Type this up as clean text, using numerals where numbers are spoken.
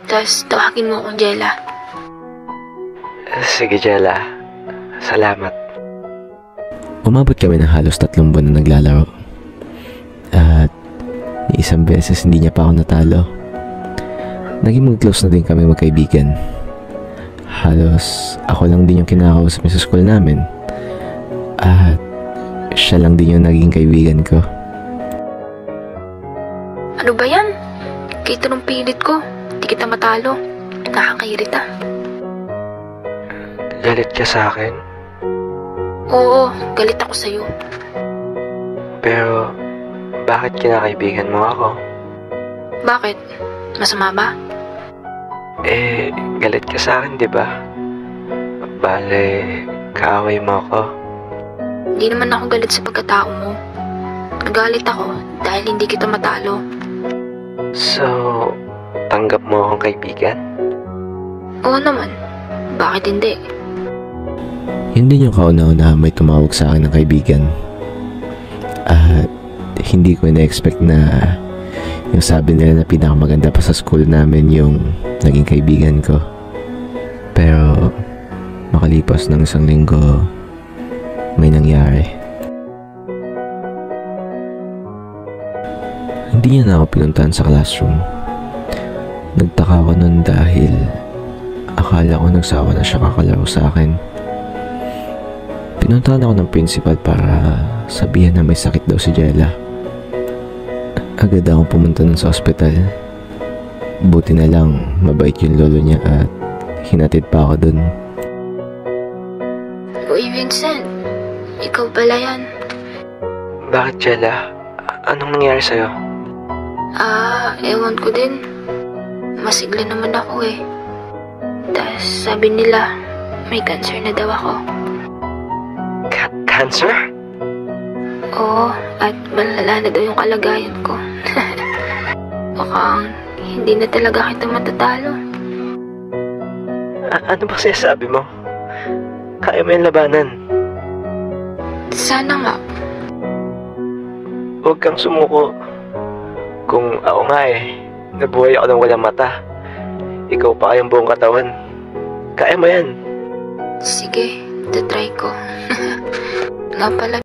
Tas tawagin mo akong Jella. Sige, Jella. Salamat. Umabot kami ng halos 3 buwan na naglalaro. At isang beses hindi niya pa ako natalo. Naging mag-close na din kami magkaibigan. Halos ako lang din yung kinakausap niya sa school namin. At siya lang din yung naging kaibigan ko. Ano ba yan? Kahit anong pilit ko, di kita matalo. Nakakairita. Galit ka sa akin? Oo, galit ako sa'yo. Pero, bakit kinakaibigan mo ako? Bakit? Masama ba? Galit ka sa akin, di ba? Bale, kaaway mo ako. Hindi naman ako galit sa pagkatao mo. Nagalit ako dahil hindi kita matalo. So, tanggap mo akong kaibigan? Oo naman. Bakit hindi? Yun din yung kauna-una may tumawag sa akin ng kaibigan. At hindi ko na-expect na yung sabi nila na pinakamaganda pa sa school namin yung naging kaibigan ko. Pero makalipas ng 1 linggo, may nangyari. Hindi niya na ako pinuntahan sa classroom. Nagtaka ako nun dahil akala ko nagsawa na siya kakalaro sa akin. Pinuntahan ako ng principal para sabihan na may sakit daw si Jella. Agad akong pumunta nun sa ospital. Buti na lang mabait yung lolo niya at hinatid pa ako dun. Uy, Vincent. Ikaw pala yan. Bakit, Jella? Anong nangyari sa'yo? Ewan ko din. Masigla naman ako eh. Tas sabi nila, may cancer na daw ako. Cancer? Oo, at malala na daw yung kalagayan ko. Mukhang hindi na talaga kita matatalo. Ano ba sinasabi mo? Kaya mo yung labanan. Sana nga. Huwag kang sumuko. Kung ako nga nabuhay ako ng walang mata. Ikaw pa kayang buong katawan. Kaya mo yan. Sige, tatry ko. Nga pala,